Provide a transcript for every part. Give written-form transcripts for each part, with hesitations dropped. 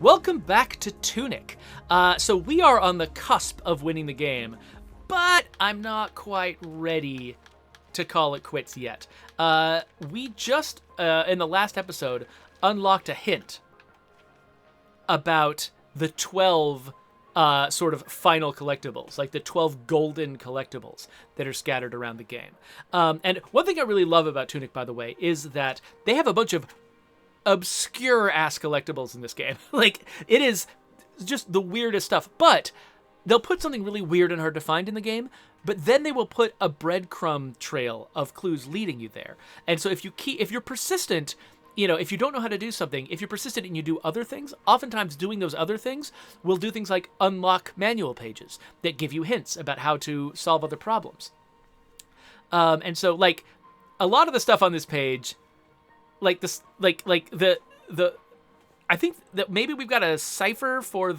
Welcome back to Tunic. So we are on the cusp of winning the game, but I'm not quite ready to call it quits yet. We just, in the last episode, unlocked a hint about the 12 sort of final collectibles, like the 12 golden collectibles that are scattered around the game. And one thing I really love about Tunic, by the way, is that they have a bunch of obscure ass collectibles in this game. Like, it is just the weirdest stuff, but they'll put something really weird and hard to find in the game, but then they will put a breadcrumb trail of clues leading you there. And so if you're persistent, if you don't know how to do something, if you're persistent and you do other things, oftentimes doing those other things will do things like unlock manual pages that give you hints about how to solve other problems. And so, like, a lot of the stuff on this page, like this, like the I think that maybe we've got a cipher for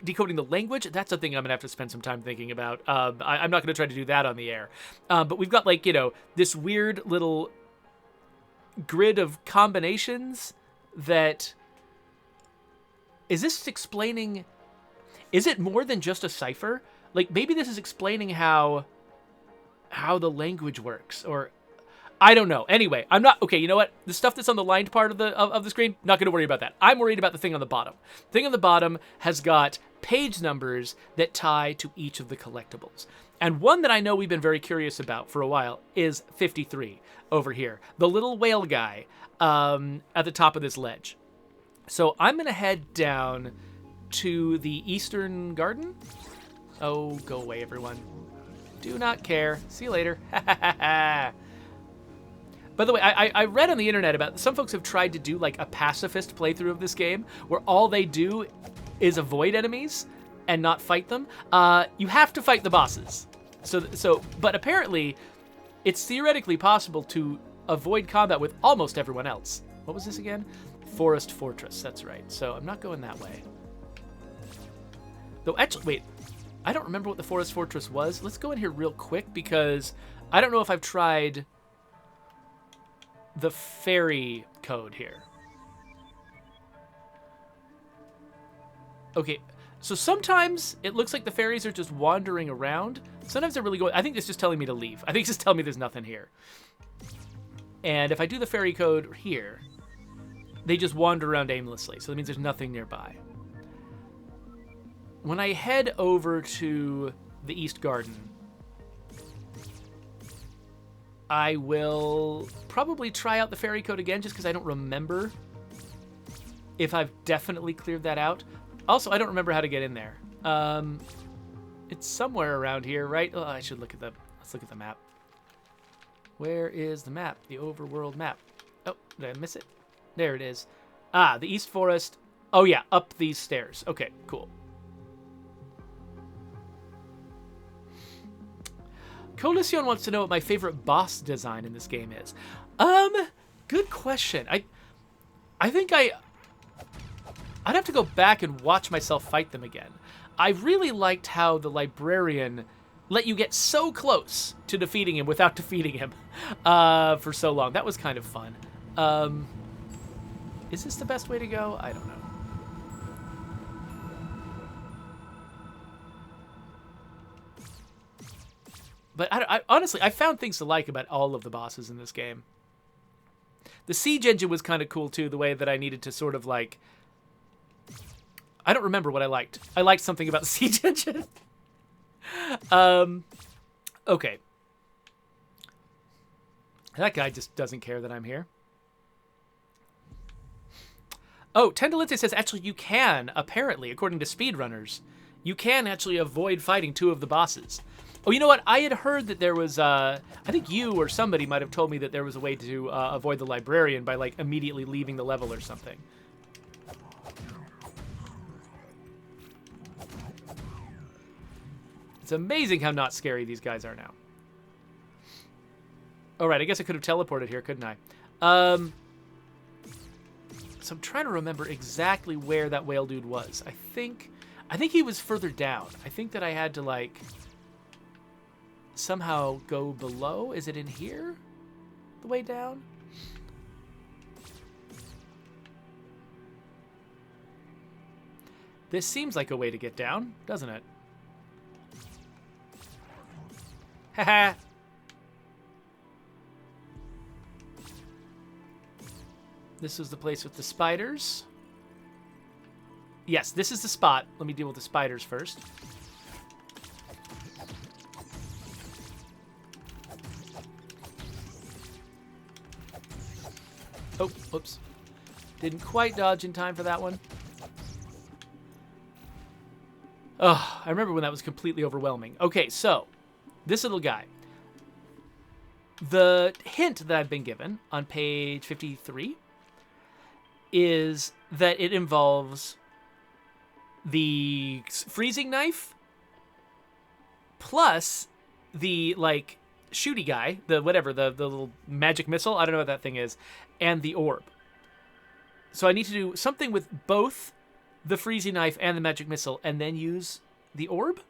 decoding the language. That's something I'm gonna have to spend some time thinking about. I'm not gonna try to do that on the air. But we've got, like, this weird little grid of combinations that is this explaining? Is it more than just a cipher? Like, maybe this is explaining how the language works, or I don't know. Anyway, I'm not... Okay, you know what? The stuff that's on the lined part of the screen, not going to worry about that. I'm worried about the thing on the bottom. The thing on the bottom has got page numbers that tie to each of the collectibles. And one that I know we've been very curious about for a while is 53 over here. The little whale guy at the top of this ledge. So I'm going to head down to the Eastern Garden. Oh, go away, everyone. Do not care. See you later. By the way, I read on the internet about some folks have tried to do like a pacifist playthrough of this game where all they do is avoid enemies and not fight them. You have to fight the bosses. But apparently it's theoretically possible to avoid combat with almost everyone else. What was this again? Forest Fortress, that's right. So I'm not going that way. Though actually, wait, I don't remember what the Forest Fortress was. Let's go in here real quick because I don't know if I've tried the fairy code here. Okay, so sometimes it looks like the fairies are just wandering around. Sometimes they're really going... I think it's just telling me to leave. I think it's just telling me there's nothing here. And if I do the fairy code here, they just wander around aimlessly, so that means there's nothing nearby. When I head over to the East Garden, I will probably try out the fairy code again just because I don't remember if I've definitely cleared that out. Also, I don't remember how to get in there. It's somewhere around here, right? Oh, I should look at let's look at the map. Where is the map? The overworld map. Oh, did I miss it? There it is. Ah, the East Forest. Oh yeah, up these stairs. Okay, cool. Coalition wants to know what my favorite boss design in this game is. Good question. I think I'd have to go back and watch myself fight them again. I really liked how the librarian let you get so close to defeating him without defeating him for so long. That was kind of fun. Is this the best way to go? I don't know. But I honestly, I found things to like about all of the bosses in this game. The siege engine was kind of cool, too, the way that I needed to sort of, like... I don't remember what I liked. I liked something about the siege engine. Okay. That guy just doesn't care that I'm here. Oh, Tendelite says, actually, you can, apparently, according to speedrunners, you can actually avoid fighting two of the bosses. Oh, you know what? I had heard that there was, I think you or somebody might have told me that there was a way to avoid the librarian by, like, immediately leaving the level or something. It's amazing how not scary these guys are now. All right, I guess I could have teleported here, couldn't I? So I'm trying to remember exactly where that whale dude was. I think he was further down. I think that I had to, like... somehow go below? Is it in here? The way down? This seems like a way to get down, doesn't it? Haha. This is the place with the spiders. Yes, this is the spot. Let me deal with the spiders first. Oh, whoops. Didn't quite dodge in time for that one. Oh, I remember when that was completely overwhelming. Okay, so this little guy. The hint that I've been given on page 53 is that it involves the freezing knife plus the, like, shooty guy, the whatever, the little magic missile, I don't know what that thing is, and the orb. So I need to do something with both the freezing knife and the magic missile and then use the orb?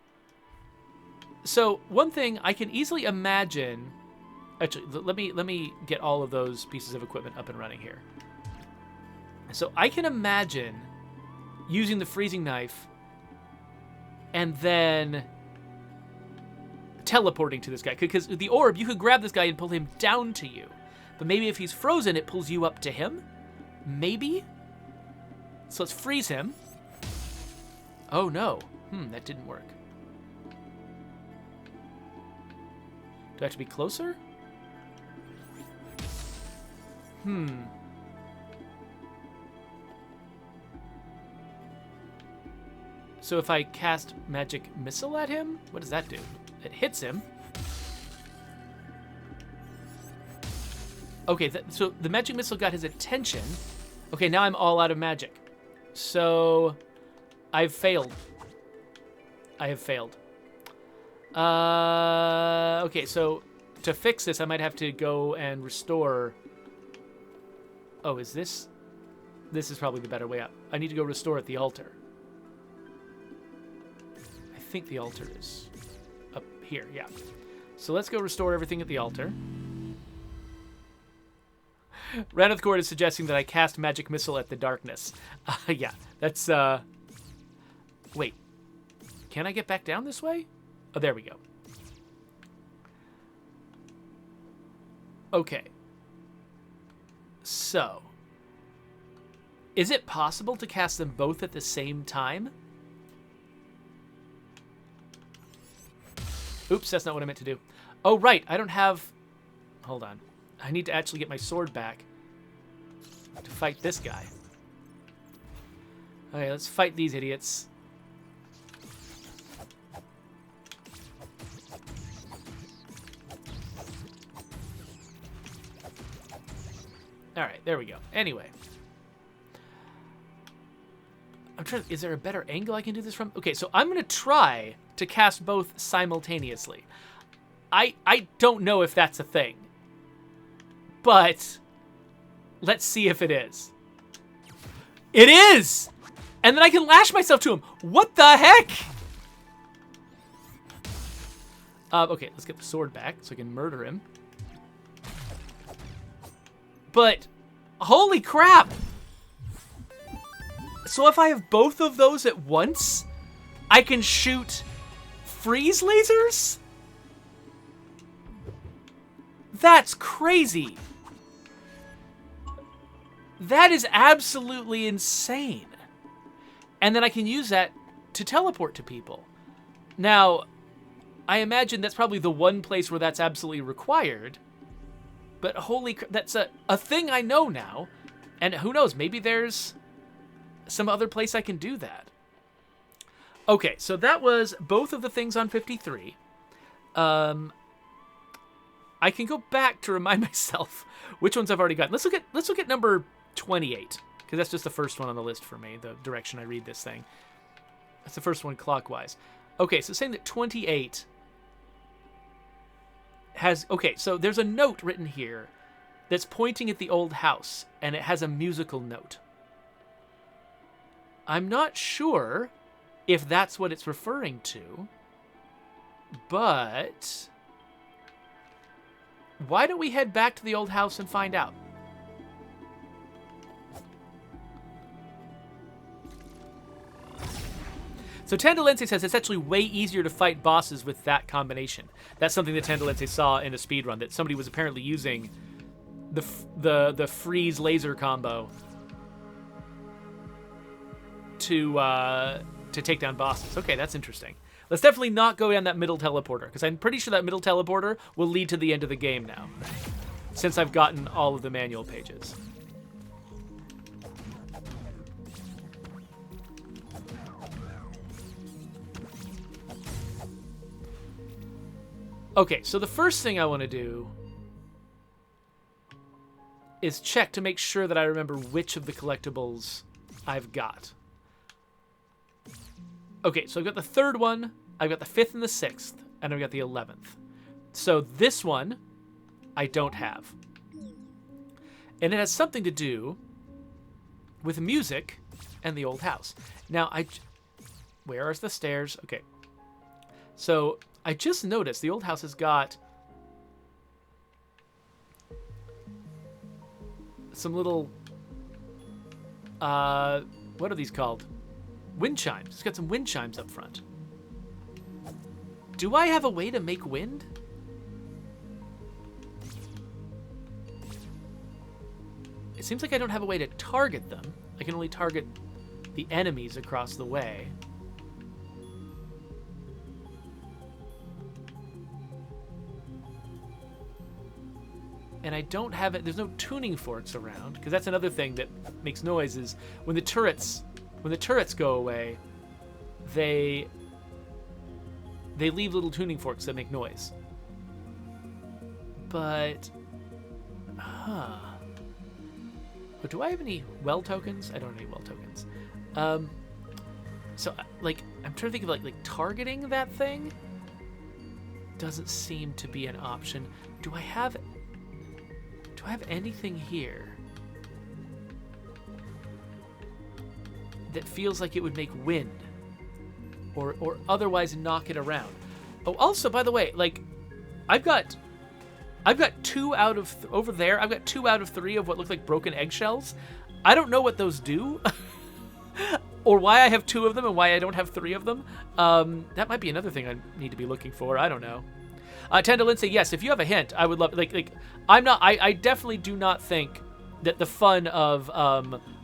So one thing I can easily imagine... Actually, let me get all of those pieces of equipment up and running here. So I can imagine using the freezing knife and then teleporting to this guy. Because the orb, you could grab this guy and pull him down to you. But maybe if he's frozen, it pulls you up to him? Maybe? So let's freeze him. Oh no. That didn't work. Do I have to be closer? So if I cast magic missile at him, what does that do? It hits him. Okay, so the magic missile got his attention. Okay, now I'm all out of magic. So I've failed. I have failed. Okay, so to fix this, I might have to go and restore. Oh, is this? This is probably the better way out. I need to go restore at the altar. I think the altar is up here, yeah. So let's go restore everything at the altar. Raneth Court is suggesting that I cast magic missile at the darkness. Yeah, that's, wait. Can I get back down this way? Oh, there we go. Okay. So, is it possible to cast them both at the same time? Oops, that's not what I meant to do. Oh, right, I don't have... Hold on. I need to actually get my sword back to fight this guy. Okay, let's fight these idiots. Alright, there we go. Anyway. I'm trying to, is there a better angle I can do this from? Okay, so I'm going to try to cast both simultaneously. I don't know if that's a thing. But let's see if it is. It is! And then I can lash myself to him. What the heck? Okay, let's get the sword back so I can murder him. But, holy crap! So if I have both of those at once, I can shoot freeze lasers? That's crazy. That is absolutely insane. And then I can use that to teleport to people. Now, I imagine that's probably the one place where that's absolutely required. But holy crap, that's a thing I know now. And who knows, maybe there's some other place I can do that. Okay, so that was both of the things on 53. I can go back to remind myself which ones I've already gotten. Let's look at number 28, because that's just the first one on the list for me, the direction I read this thing. That's the first one clockwise. Okay, so saying that 28 has... Okay, so there's a note written here that's pointing at the old house, and it has a musical note. I'm not sure if that's what it's referring to, but... Why don't we head back to the old house and find out? So Tandalense says it's actually way easier to fight bosses with that combination. That's something that Tandalense saw in a speedrun, that somebody was apparently using the freeze laser combo to take down bosses. Okay, that's interesting. Let's definitely not go down that middle teleporter, because I'm pretty sure that middle teleporter will lead to the end of the game now, since I've gotten all of the manual pages. Okay, so the first thing I want to do is check to make sure that I remember which of the collectibles I've got. Okay, so I've got the third one, I've got the 5th and the 6th, and I've got the 11th. So this one, I don't have. And it has something to do with music and the old house. Now, where are the stairs? Okay. So I just noticed the old house has got some little, what are these called? Wind chimes. It's got some wind chimes up front. Do I have a way to make wind? It seems like I don't have a way to target them. I can only target the enemies across the way. And I don't have it. There's no tuning forks around, because that's another thing that makes noise. Is when the turrets go away, they leave little tuning forks that make noise. But, but do I have any well tokens? I don't have any well tokens. So like I'm trying to think of like targeting that thing. Doesn't seem to be an option. Do I have anything here that feels like it would make wind or otherwise knock it around? Oh, also, by the way, like I've got 2 out of over there. I've got 2 out of 3 of what look like broken eggshells. I don't know what those do, or why I have 2 of them and why I don't have 3 of them. That might be another thing I need to be looking for. I don't know. Tandalense, yes, if you have a hint, I would love. I definitely do not think that the fun of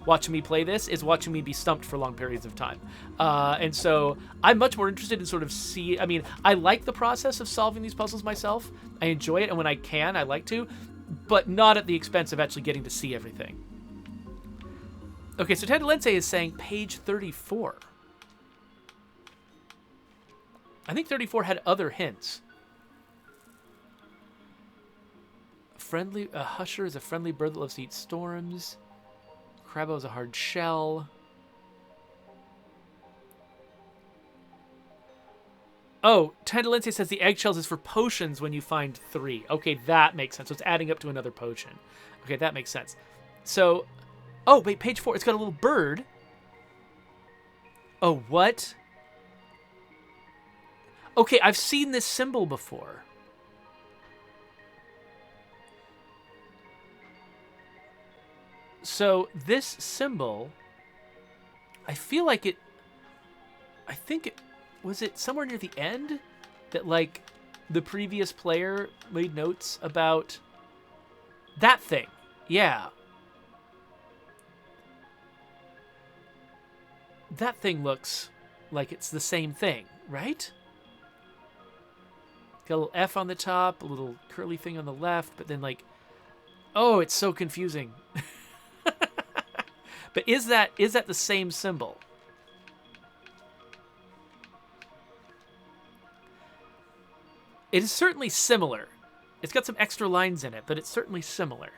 watching me play this is watching me be stumped for long periods of time. And so I'm much more interested in sort of I mean, I like the process of solving these puzzles myself. I enjoy it, and when I can, I like to, but not at the expense of actually getting to see everything. Okay, so Tandalense is saying page 34. I think 34 had other hints. A husher is a friendly bird that loves to eat storms. Crabbo is a hard shell. Oh, Tandalense says the eggshells is for potions when you find 3. Okay, that makes sense. So it's adding up to another potion. Okay, that makes sense. So, oh, wait, page 4. It's got a little bird. Oh, what? Okay, I've seen this symbol before. So this symbol, I feel like it, I think it, was it somewhere near the end that like the previous player made notes about that thing? Yeah. That thing looks like it's the same thing, right? Got a little F on the top, a little curly thing on the left, but then like, oh, it's so confusing. But is that the same symbol? It is certainly similar. It's got some extra lines in it, but it's certainly similar.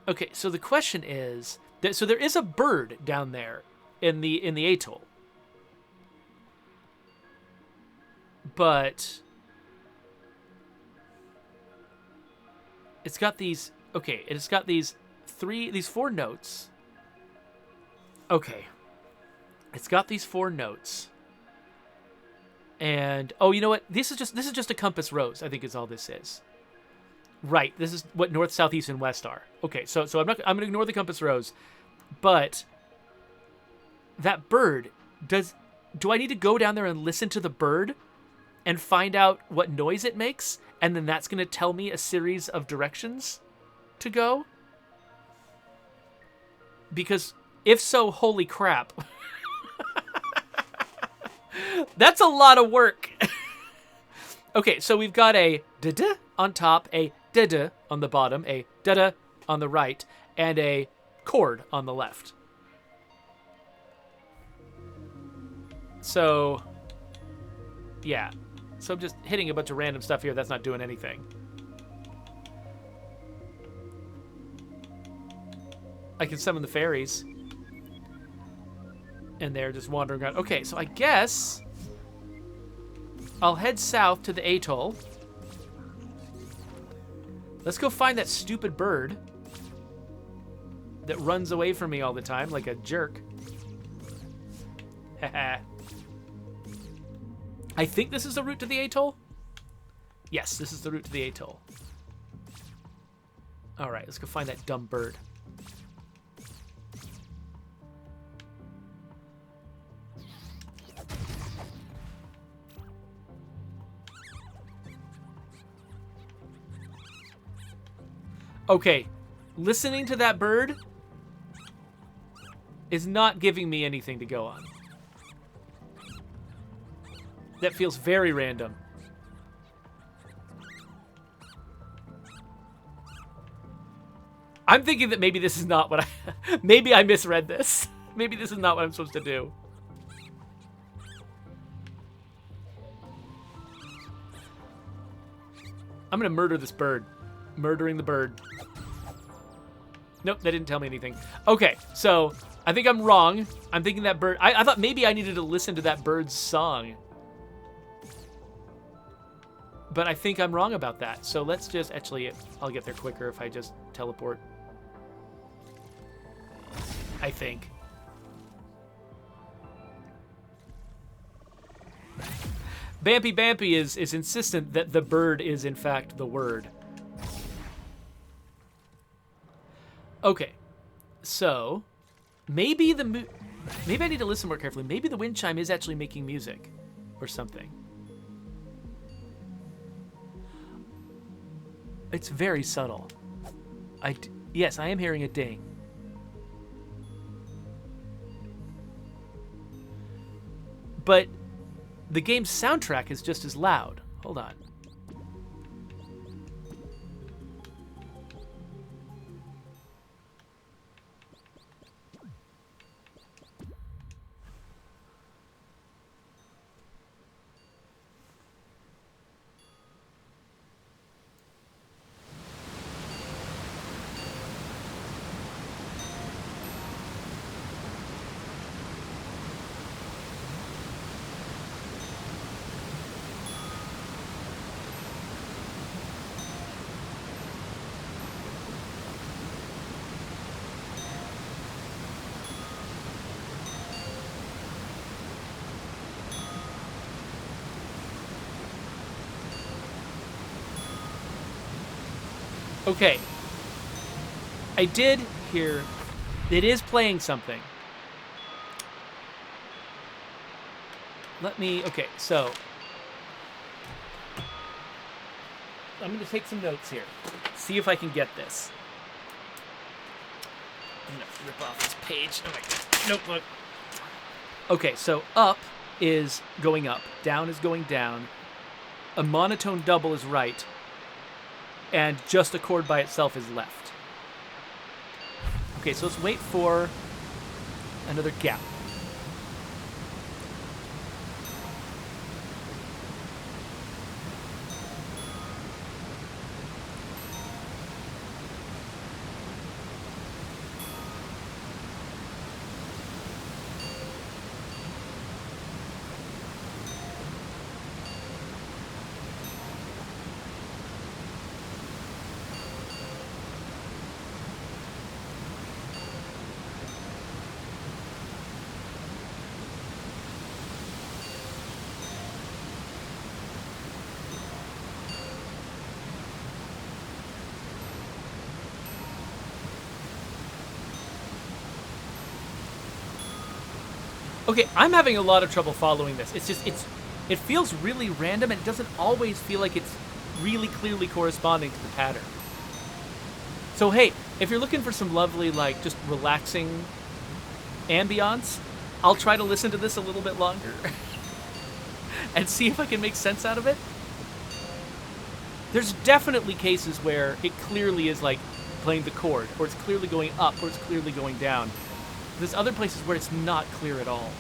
Okay, so the question is, so there is a bird down there in the atoll. But it's got these, okay, it's got these 4 notes. Okay. It's got these 4 notes. And oh, you know what? This is just a compass rose, I think is all this is. Right. This is what north, south, east, and west are. Okay, so I'm gonna ignore the compass rose. But that bird, do I need to go down there and listen to the bird and find out what noise it makes? And then that's going to tell me a series of directions to go? Because if so, holy crap. That's a lot of work. Okay, so we've got a da-da on top, a da-da on the bottom, a da-da on the right, and a chord on the left. So, yeah. So I'm just hitting a bunch of random stuff here that's not doing anything. I can summon the fairies. And they're just wandering around. Okay, so I guess I'll head south to the atoll. Let's go find that stupid bird that runs away from me all the time like a jerk. Haha. I think this is the route to the atoll. Yes, this is the route to the atoll. All right, let's go find that dumb bird. Okay, listening to that bird is not giving me anything to go on. That feels very random. I'm thinking that maybe this is not what I... maybe I misread this. Maybe this is not what I'm supposed to do. I'm gonna murder this bird. Murdering the bird. Nope, that didn't tell me anything. Okay, so I think I'm wrong. I'm thinking that bird... I thought maybe I needed to listen to that bird's song. But I think I'm wrong about that. So let's just... Actually, I'll get there quicker if I just teleport. I think. Bampy Bampy is insistent that the bird is, in fact, the word. Okay. So, maybe maybe I need to listen more carefully. Maybe the wind chime is actually making music or something. It's very subtle. Yes, I am hearing a ding. But the game's soundtrack is just as loud. Hold on. Okay. I did hear it is playing something. Okay, so I'm going to take some notes here. See if I can get this. I'm going to rip off this page. Oh my notebook. Okay, so up is going up. Down is going down. A monotone double is right. And just a chord by itself is left. Okay, so let's wait for another gap. Okay, I'm having a lot of trouble following this. It feels really random, and it doesn't always feel like it's really clearly corresponding to the pattern. So hey, if you're looking for some lovely, like, just relaxing ambiance, I'll try to listen to this a little bit longer and see if I can make sense out of it. There's definitely cases where it clearly is like playing the chord, or it's clearly going up, or it's clearly going down. There's other places where it's not clear at all.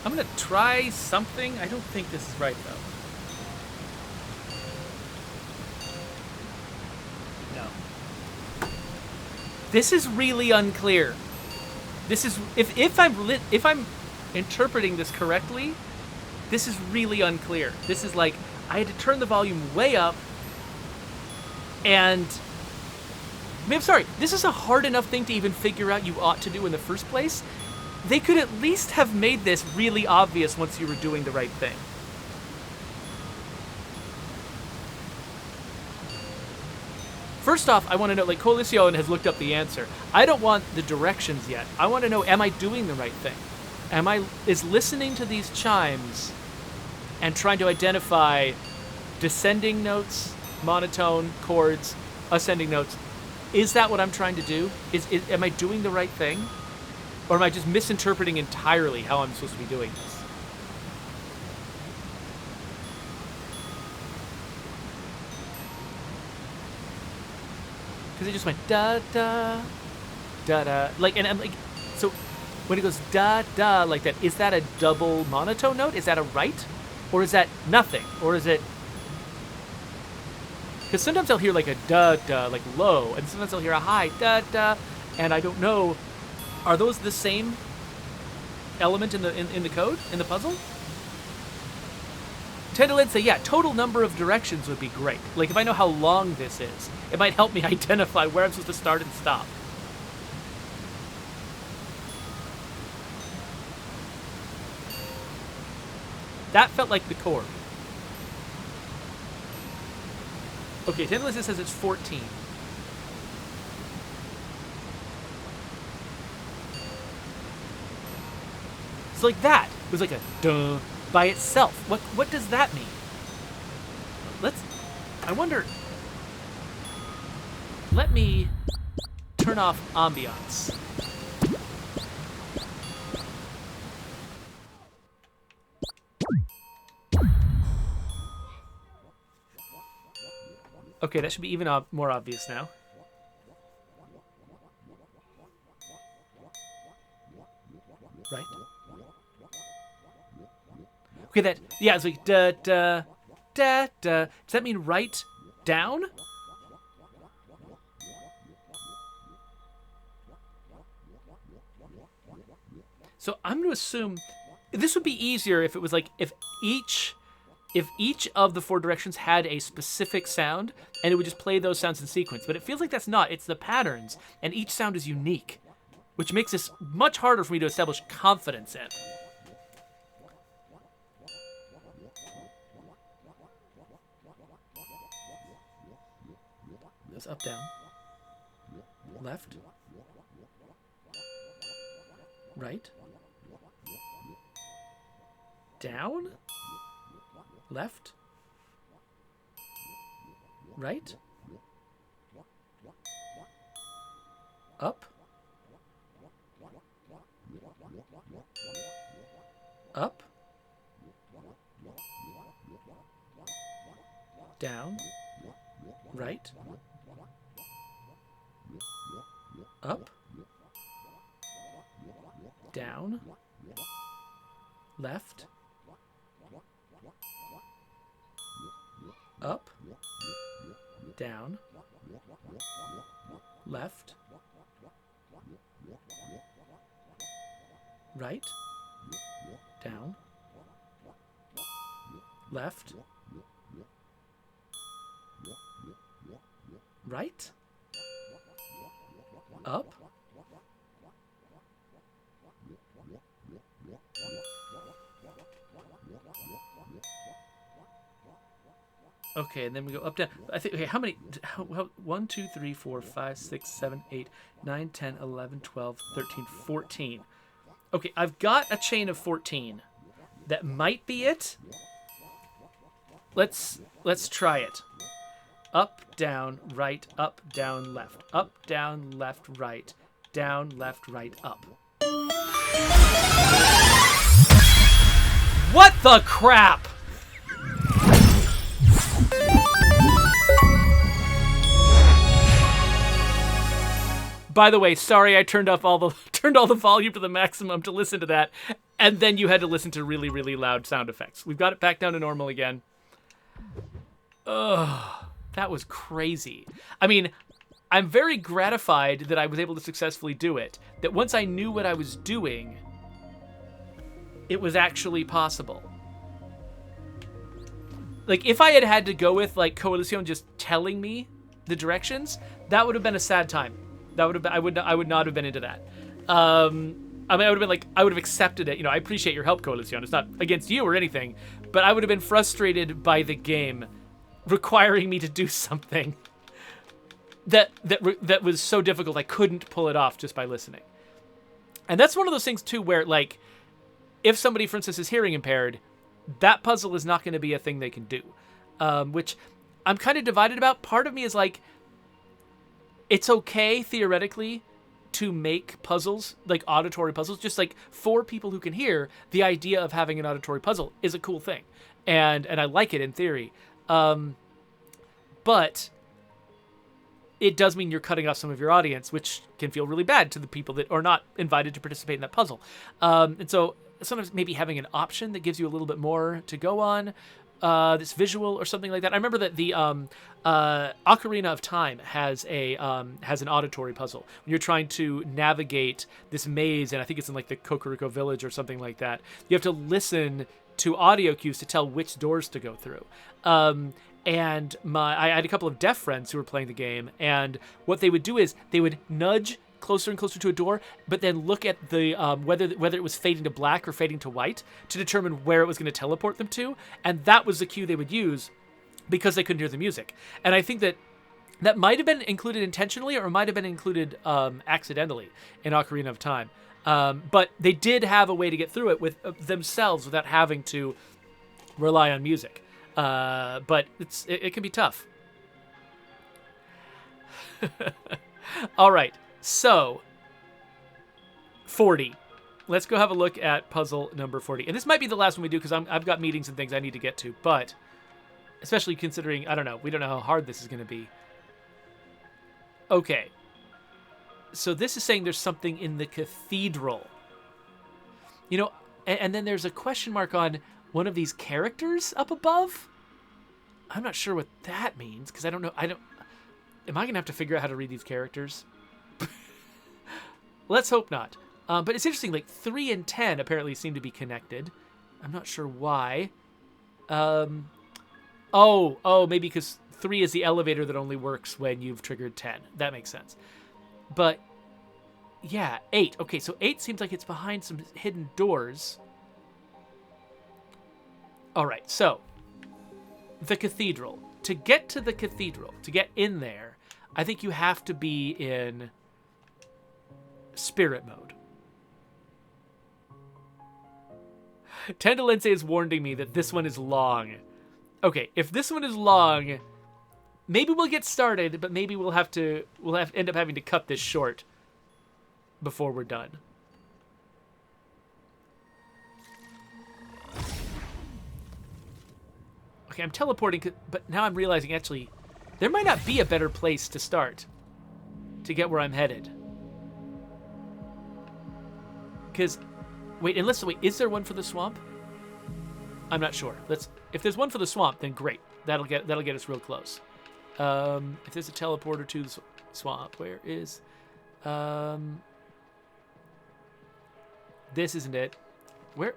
I'm gonna try something. I don't think this is right, though. No. This is really unclear. This is if I'm interpreting this correctly, this is really unclear. This is like I had to turn the volume way up, and I mean, I'm sorry. This is a hard enough thing to even figure out you ought to do in the first place. They could at least have made this really obvious once you were doing the right thing. First off, I want to know, like, Coalition has looked up the answer. I don't want the directions yet. I want to know, am I doing the right thing? Is listening to these chimes and trying to identify descending notes, monotone, chords, ascending notes, is that what I'm trying to do? Am I doing the right thing? Or am I just misinterpreting entirely how I'm supposed to be doing this? Because it just went da da da da, like, and I'm like, so when it goes da da like that, is that a double monotone note? Is that a right, or is that nothing, or is it? Because sometimes I'll hear like a da da, like low, and sometimes I'll hear a high da da, and I don't know. Are those the same element in the code, in the puzzle? Tendolin say, yeah, total number of directions would be great. Like, if I know how long this is, it might help me identify where I'm supposed to start and stop. That felt like the chord. Okay, Tendolin says it's 14. It's like that. It was like a duh by itself. What does that mean? I wonder. Let me turn off ambiance. Okay, that should be even more obvious now. Right? Okay, it's like da da da da. Does that mean right down? So I'm going to assume this would be easier if it was like if each of the four directions had a specific sound and it would just play those sounds in sequence. But it feels like that's not. It's the patterns, and each sound is unique, which makes this much harder for me to establish confidence in. Goes up, down, left, right, down, left, right, Up. Up. Down. Right. Up. Down. Left. Up. Down. Left. Right. Down. Left. Right. Up. Okay, and then we go up, down. I think, okay, how many? 1, 2, 3, 4, 5, 6, 7, 8, 9, 10, 11, 12, 13, 14. Okay, I've got a chain of 14. That might be it. Let's try it. Up, down, right, up, down, left. Up, down, left, right. Down, left, right, up. What the crap? By the way, sorry I turned all the volume to the maximum to listen to that, and then you had to listen to really, really loud sound effects. We've got it back down to normal again. Ugh, that was crazy. I mean, I'm very gratified that I was able to successfully do it. That once I knew what I was doing, it was actually possible. Like, if I had had to go with, like, Coalición just telling me the directions, that would have been a sad time. That would have been, I would not have been into that. I mean, I would have been like, I would have accepted it. You know, I appreciate your help, Coalición. It's not against you or anything, but I would have been frustrated by the game requiring me to do something that was so difficult I couldn't pull it off just by listening. And that's one of those things too, where like, if somebody, for instance, is hearing impaired, that puzzle is not going to be a thing they can do, which I'm kind of divided about. Part of me is like, it's okay theoretically to make puzzles, like auditory puzzles, just like for people who can hear. The idea of having an auditory puzzle is a cool thing, and I like it in theory. But it does mean you're cutting off some of your audience, which can feel really bad to the people that are not invited to participate in that puzzle. And so sometimes maybe having an option that gives you a little bit more to go on, this visual or something like that. I remember that the Ocarina of Time has an auditory puzzle when you're trying to navigate this maze, and I think it's in like the Kokoriko village or something like that. You have to listen to audio cues to tell which doors to go through. And I had a couple of deaf friends who were playing the game, and what they would do is they would nudge closer and closer to a door, but then look at the whether it was fading to black or fading to white to determine where it was going to teleport them to, and that was the cue they would use because they couldn't hear the music. And I think that might have been included intentionally or might have been included accidentally in Ocarina of Time. But they did have a way to get through it with themselves without having to rely on music. But it can be tough. All right. So, 40. Let's go have a look at puzzle number 40. And this might be the last one we do because I've got meetings and things I need to get to. But, especially considering, I don't know, we don't know how hard this is going to be. Okay. So this is saying there's something in the cathedral. You know, and then there's a question mark on one of these characters up above. I'm not sure what that means because I don't know. Am I going to have to figure out how to read these characters? Let's hope not. But it's interesting, like 3 and 10 apparently seem to be connected. I'm not sure why. Maybe because 3 is the elevator that only works when you've triggered 10. That makes sense. But yeah, 8. Okay, so 8 seems like it's behind some hidden doors. All right, so the cathedral. To get to the cathedral, to get in there, I think you have to be in spirit mode. Tendalense is warning me that this one is long. Okay, if this one is long, maybe we'll get started, but maybe we'll have to end up having to cut this short before we're done. Okay, I'm teleporting, but now I'm realizing, actually, there might not be a better place to start to get where I'm headed. Because, wait, is there one for the swamp? I'm not sure. If there's one for the swamp, then great. That'll get us real close. If there's a teleporter to the swamp, where is... this isn't it. Where...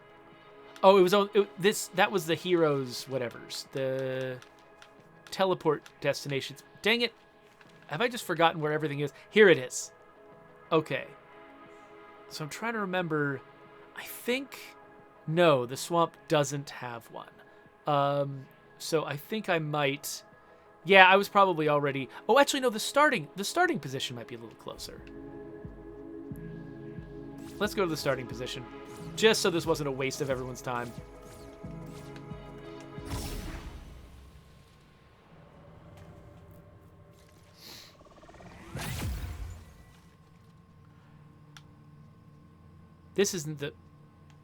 Oh, that was the heroes whatevers. The teleport destinations. Dang it. Have I just forgotten where everything is? Here it is. Okay. So I'm trying to remember. I think... No, the swamp doesn't have one. So I think I might... Yeah, I was probably already... Oh, actually, no, the starting position might be a little closer. Let's go to the starting position. Just so this wasn't a waste of everyone's time. This isn't the...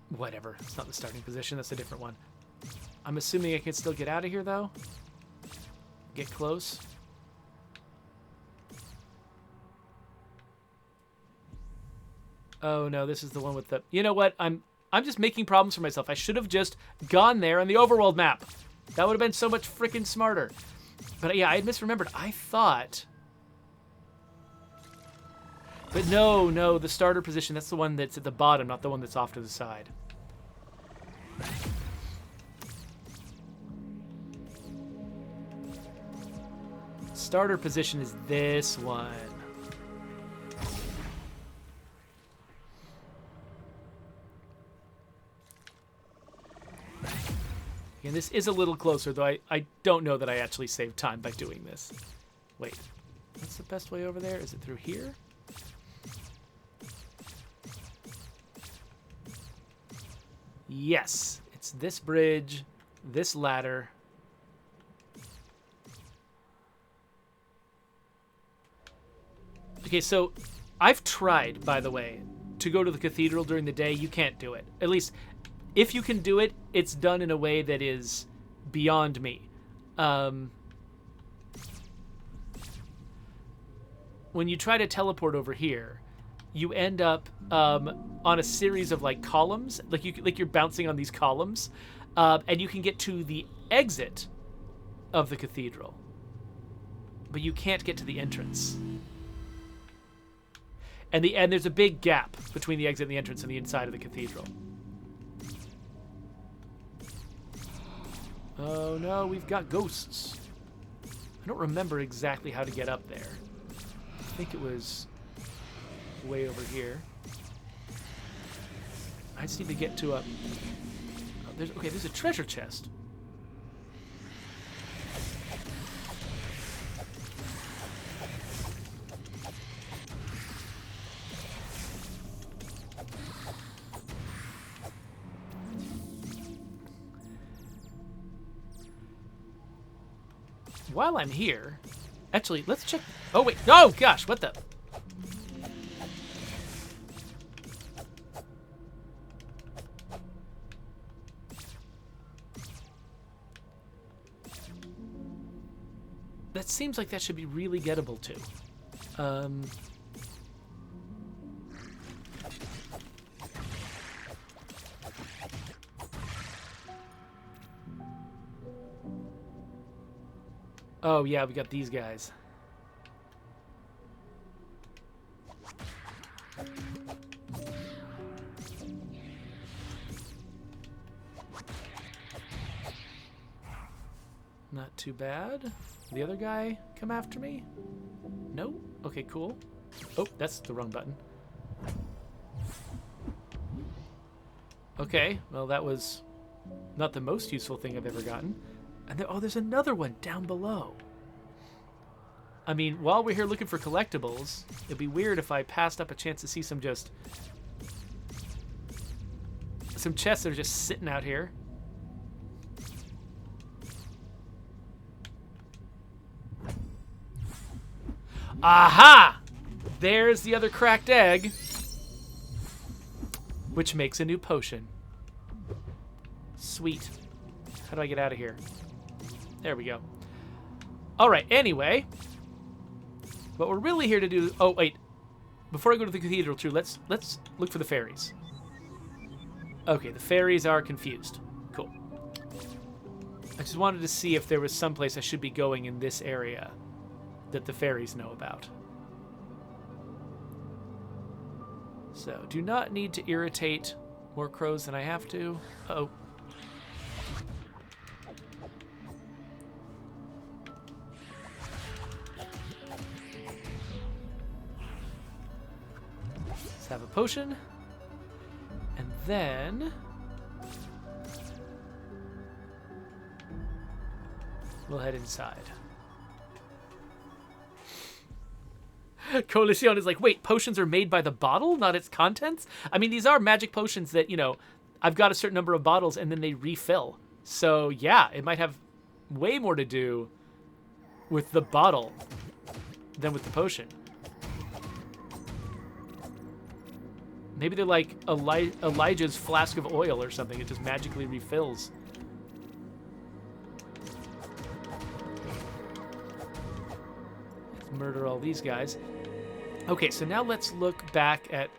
Whatever. It's not the starting position. That's a different one. I'm assuming I can still get out of here, though. Get close. Oh, no, this is the one with the... You know what? I'm just making problems for myself. I should have just gone there on the overworld map. That would have been so much freaking smarter. But yeah, I had misremembered. I thought... But no, the starter position, that's the one that's at the bottom, not the one that's off to the side. Starter position is this one. And this is a little closer, though I don't know that I actually saved time by doing this. Wait, what's the best way over there? Is it through here? Yes, it's this bridge, this ladder. Okay, so I've tried, by the way, to go to the cathedral during the day. You can't do it. At least, if you can do it, it's done in a way that is beyond me. When you try to teleport over here, you end up on a series of like columns, like you're bouncing on these columns, and you can get to the exit of the cathedral, but you can't get to the entrance. And there's a big gap between the exit and the entrance and the inside of the cathedral. Oh no, we've got ghosts. I don't remember exactly how to get up there. I think it was way over here. I just need to get to a... there's a treasure chest. While I'm here, actually, let's check. Oh wait, oh gosh, what the? That seems like that should be really gettable too. Oh yeah, we got these guys. Not too bad. The other guy come after me? No? Okay, cool. Oh, that's the wrong button. Okay, well that was not the most useful thing I've ever gotten. And there's another one down below. I mean, while we're here looking for collectibles, it'd be weird if I passed up a chance to see some chests that are just sitting out here. Aha! There's the other cracked egg. which makes a new potion. Sweet. How do I get out of here? There we go. All right, anyway. What we're really here to do... Oh, wait. Before I go to the cathedral, too, let's look for the fairies. Okay, the fairies are confused. Cool. I just wanted to see if there was someplace I should be going in this area that the fairies know about. So, do not need to irritate more crows than I have to. Uh-oh. Let's have a potion. And then... we'll head inside. Coalition is like, wait, potions are made by the bottle, not its contents? I mean, these are magic potions that, you know, I've got a certain number of bottles and then they refill. So, yeah, it might have way more to do with the bottle than with the potion. Maybe they're like Elijah's flask of oil or something. It just magically refills. Let's murder all these guys. Okay, so now let's look back at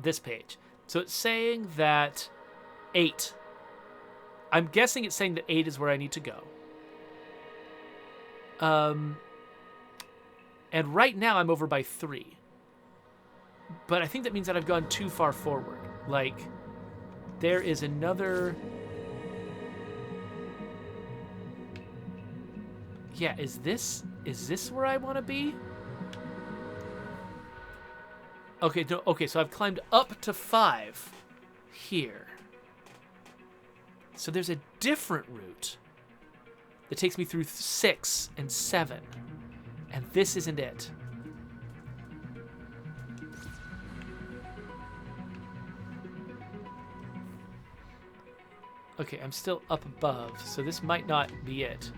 this page. So it's saying that 8. I'm guessing it's saying that 8 is where I need to go. And right now I'm over by 3. But I think that means that I've gone too far forward. Like, there is another... Yeah, is this where I want to be? Okay, no, okay, so I've climbed up to 5 here. So there's a different route that takes me through 6 and 7. And this isn't it. Okay, I'm still up above, so this might not be it.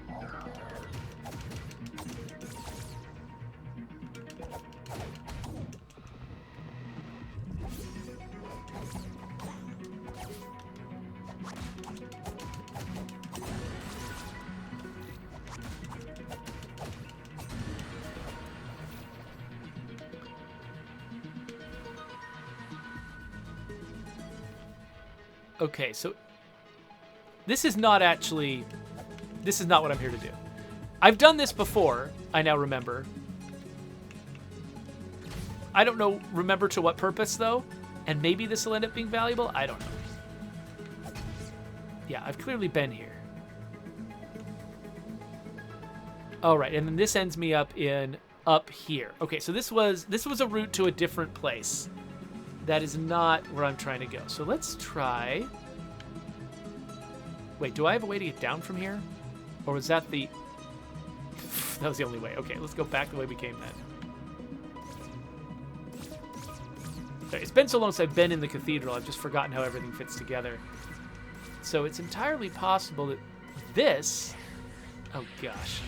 Okay, so this is not what I'm here to do. I've done this before, I now remember. I don't know, remember to what purpose, though? And maybe this will end up being valuable? I don't know. Yeah, I've clearly been here. All right, and then this ends me up here. Okay, so this was a route to a different place. That is not where I'm trying to go. So let's try... Wait, do I have a way to get down from here? Or was that the... That was the only way. Okay, let's go back the way we came then. Okay, it's been so long since I've been in the cathedral, I've just forgotten how everything fits together. So it's entirely possible that this... Oh, gosh.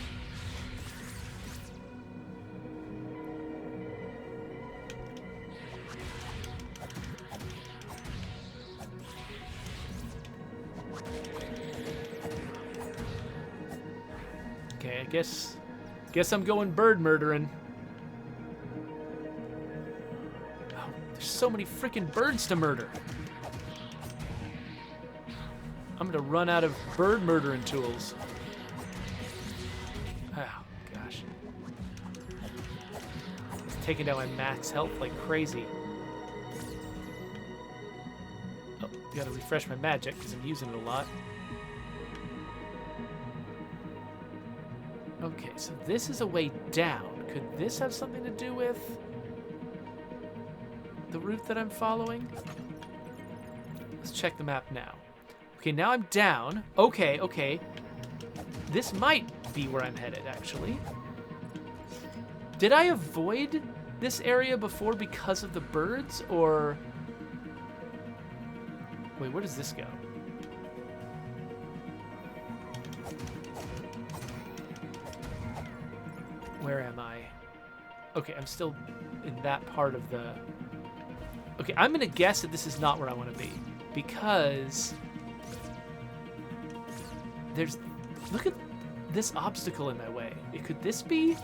Okay, I guess I'm going bird murdering. Oh, there's so many freaking birds to murder. I'm gonna run out of bird murdering tools. Oh, gosh. It's taking down my max health like crazy. Oh, gotta refresh my magic because I'm using it a lot. Okay, so this is a way down. Could this have something to do with the route that I'm following? Let's check the map now. Okay, now I'm down. Okay. This might be where I'm headed, actually. Did I avoid this area before because of the birds, or... Wait, where does this go? Where am I? Okay, I'm still in that part of the Okay, I'm going to guess that this is not where I want to be. Because there's... Look at this obstacle in my way. Could this be...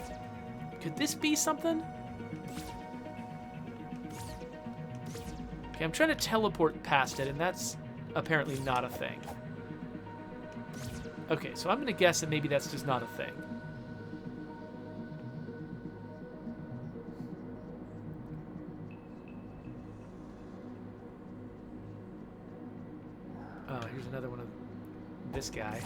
Could this be something? Okay, I'm trying to teleport past it, and that's apparently not a thing. Okay, so I'm going to guess that maybe that's just not a thing. Oh, here's another one of this guy.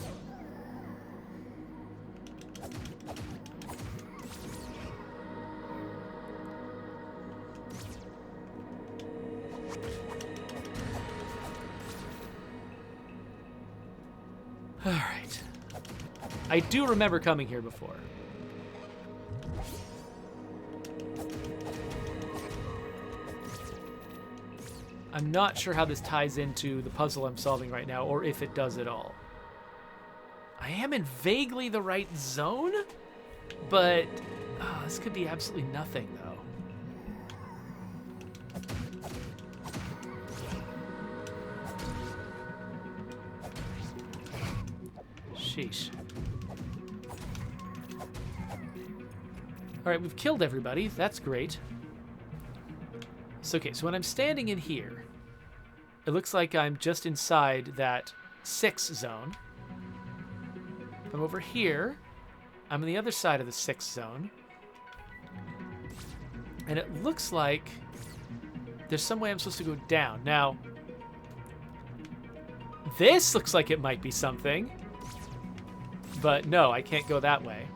All right. I do remember coming here before. I'm not sure how this ties into the puzzle I'm solving right now, or if it does at all. I am in vaguely the right zone, but this could be absolutely nothing, though. Sheesh. All right, we've killed everybody. That's great. So, okay, so when I'm standing in here, it looks like I'm just inside that 6 zone. If I'm over here, I'm on the other side of the 6 zone. And it looks like there's some way I'm supposed to go down. Now, this looks like it might be something. But no, I can't go that way.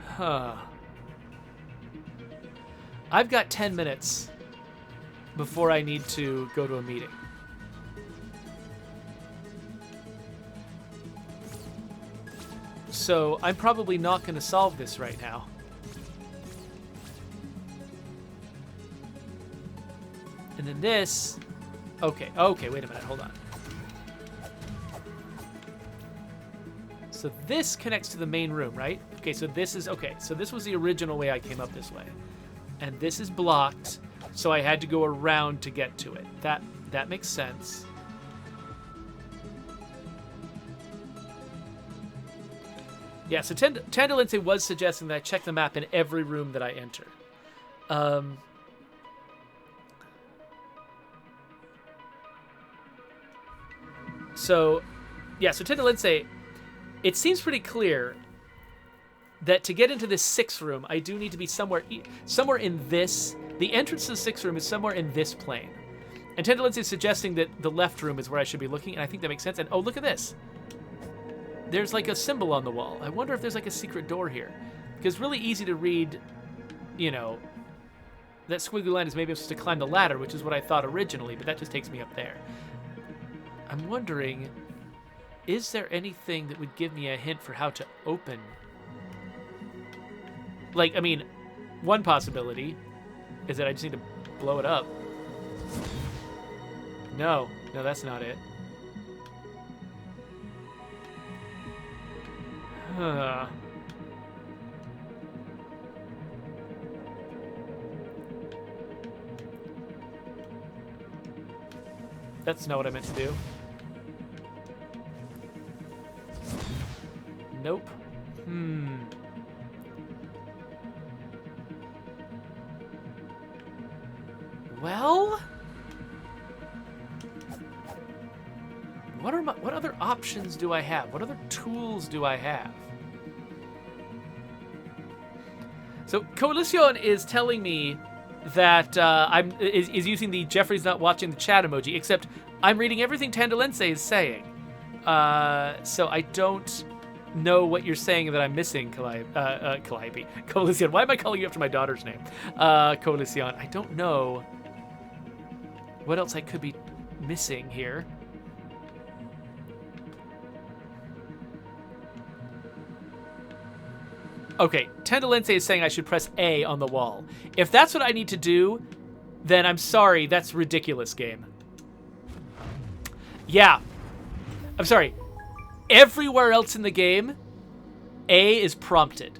Huh. I've got 10 minutes before I need to go to a meeting. So I'm probably not going to solve this right now. And then this... Okay, wait a minute, hold on. So this connects to the main room, right? Okay, so this is... Okay, so this was the original way I came up this way. And this is blocked, so I had to go around to get to it. That makes sense. Yeah, so Tandalinse was suggesting that I check the map in every room that I enter. So, yeah, so Tandalinse, it seems pretty clear that to get into this 6th room, I do need to be somewhere in this. The entrance to the 6th room is somewhere in this plane. And Tandalinse is suggesting that the left room is where I should be looking, and I think that makes sense. And oh, look at this. There's like a symbol on the wall. I wonder if there's like a secret door here. Because it's really easy to read, you know, that squiggly line is maybe I'm supposed to climb the ladder, which is what I thought originally, but that just takes me up there. I'm wondering, is there anything that would give me a hint for how to open? Like, I mean, one possibility is that I just need to blow it up. No, that's not it. That's not what I meant to do. Nope. Well, what other options do I have? What other tools do I have? So Coalition is telling me that is using the Jeffrey's not watching the chat emoji, except I'm reading everything Tandalinse is saying. So I don't know what you're saying that I'm missing, Calliope. Coalition. Why am I calling you after my daughter's name? Coalition. I don't know what else I could be missing here. Okay, Tandalinse is saying I should press A on the wall. If that's what I need to do, then I'm sorry, that's ridiculous, game. Yeah. I'm sorry. Everywhere else in the game, A is prompted.